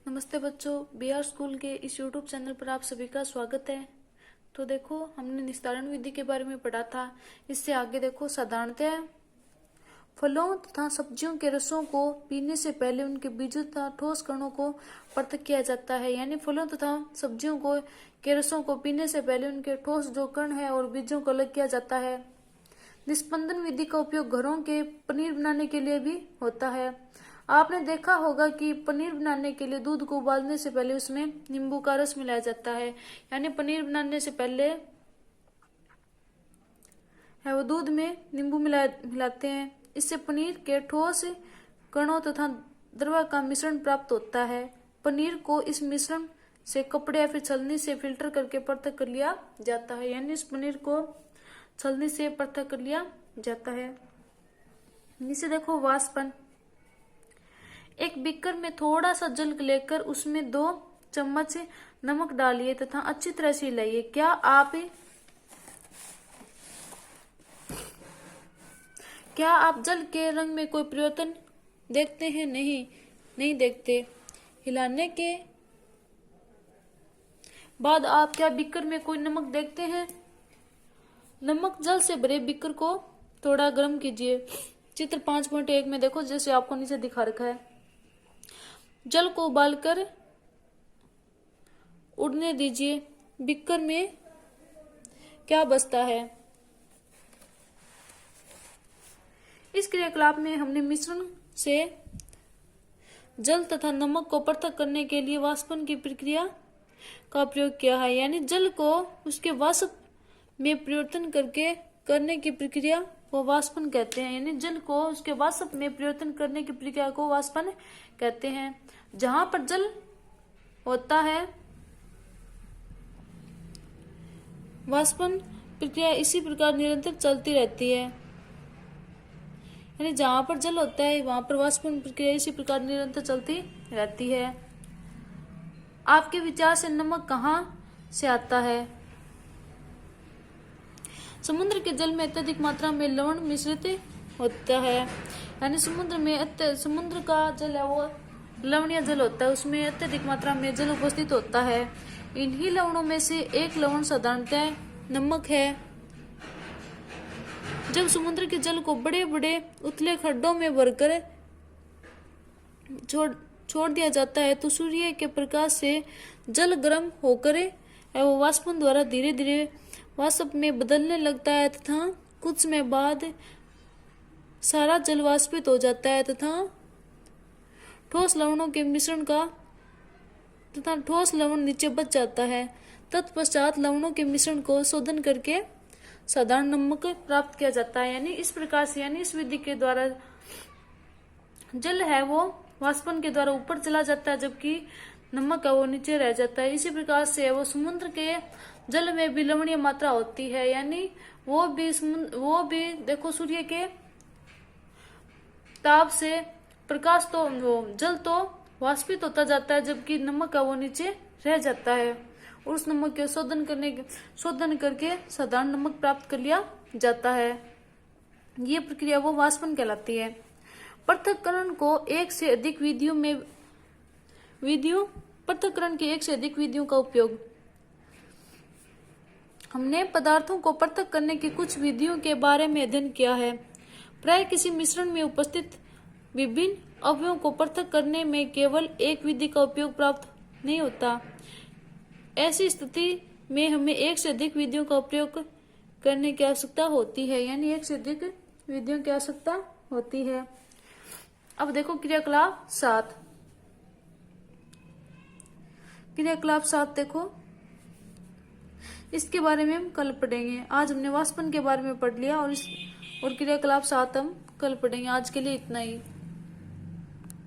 नमस्ते बच्चों, B R school के इस यूट्यूब चैनल पर आप सभी का स्वागत है। तो देखो, हमने निस्तारण विधि के बारे में पढ़ा था। इससे आगे देखो, साधारणतः फलों तथा सब्जियों के रसों को पीने से पहले उनके बीजों तथा ठोस कणों को पृथक किया जाता है। यानी फलों तथा सब्जियों को के रसों को पीने से पहले उनके ठोस जो कण है और बीजों को अलग किया जाता है। निस्पंदन विधि का उपयोग घरों के पनीर बनाने के लिए भी होता है। आपने देखा होगा कि पनीर बनाने के लिए दूध को उबालने से पहले उसमें नींबू का रस मिलाया जाता है। यानी पनीर बनाने से पहले है वो दूध में नींबू मिलाते हैं। इससे पनीर के ठोस कणों तथा द्रव का मिश्रण प्राप्त होता है। पनीर को इस मिश्रण से कपड़े या फिर छलनी से फिल्टर करके पृथक कर लिया जाता है। यानी इस पनीर को छलनी से पृथक कर लिया जाता है। नीचे देखो, वाष्पन। एक बीकर में थोड़ा सा जल लेकर उसमें 2 चम्मच नमक डालिए तथा अच्छी तरह से हिलाइए। क्या आप जल के रंग में कोई परिवर्तन देखते हैं? नहीं देखते। हिलाने के बाद आप क्या बीकर में कोई नमक देखते हैं? नमक जल से भरे बीकर को थोड़ा गर्म कीजिए। चित्र 5.1 में देखो, जैसे आपको नीचे दिखा रखा है। जल को उबालकर उड़ने दीजिए। बीकर में क्या बचता है? इस क्रियाकलाप में हमने मिश्रण से जल तथा नमक को पृथक करने के लिए वाष्पन की प्रक्रिया का प्रयोग किया है। यानी जल को उसके वाष्प में परिवर्तन करने की प्रक्रिया को वाष्पन कहते हैं। यानी जल को उसके वाष्प में परिवर्तन करने की प्रक्रिया को वाष्पन कहते हैं। जहां पर जल होता है, वाष्पन प्रक्रिया इसी प्रकार निरंतर चलती रहती है। यानी जहां पर जल होता है वहां पर वाष्पन प्रक्रिया इसी प्रकार निरंतर चलती रहती है। आपके विचार से नमक कहाँ से आता है? समुद्र के जल में अत्यधिक मात्रा में लवण मिश्रित होता है। यानी समुद्र का जल है वो लवणीय जल होता है, उसमें अत्यधिक मात्रा में जल उपस्थित होता है। इन्हीं लवणों में से एक लवण साधारणतः नमक है। जब समुद्र के जल को बड़े बड़े उथले खड्डों में भरकर छोड़ दिया जाता है तो सूर्य के प्रकाश से जल गर्म होकर वो वाष्पन द्वारा धीरे धीरे वाष्प में बदलने लगता है तथा कुछ समय बाद सारा जल वाष्पित हो जाता है तथा ठोस लवणों के मिश्रण का तथा ठोस लवण नीचे बच जाता है। तत्पश्चात लवणों के मिश्रण को शोधन करके साधारण नमक प्राप्त किया जाता है। यानी इस प्रकार से, यानी इस विधि के द्वारा जल है वो वाष्पन के द्वारा ऊपर चला जाता है, जबकि नमक है वो नीचे रह जाता है। इसी प्रकार से वो समुद्र के जल में भी लवणीय मात्रा होती है। यानी वो भी देखो, सूर्य के ताप से प्रकाश तो वो जल तो वाष्पित होता जाता है, जबकि नमक है वो नीचे रह जाता है। और उस नमक के शोधन करके साधारण नमक प्राप्त कर लिया जाता है। ये प्रक्रिया वो वाष्पन कहलाती है। पृथक्करण को एक से अधिक पृथक्करण की एक से अधिक विधियों का उपयोग। हमने पदार्थों को पृथक करने की कुछ विधियों के बारे में अध्ययन किया है। प्राय किसी मिश्रण में उपस्थित विभिन्न अवयवों को पृथक करने में केवल एक विधि का उपयोग प्राप्त नहीं होता। ऐसी स्थिति में हमें एक से अधिक विधियों का उपयोग करने की आवश्यकता होती है। यानी एक से अधिक विधियों की आवश्यकता होती है। अब देखो, क्रियाकलाप 7। क्रियाकलाप 7 देखो, इसके बारे में हम कल पढ़ेंगे। आज हमने वाष्पन के बारे में पढ़ लिया और क्रियाकलाप 7 हम कल पढ़ेंगे। आज के लिए इतना ही।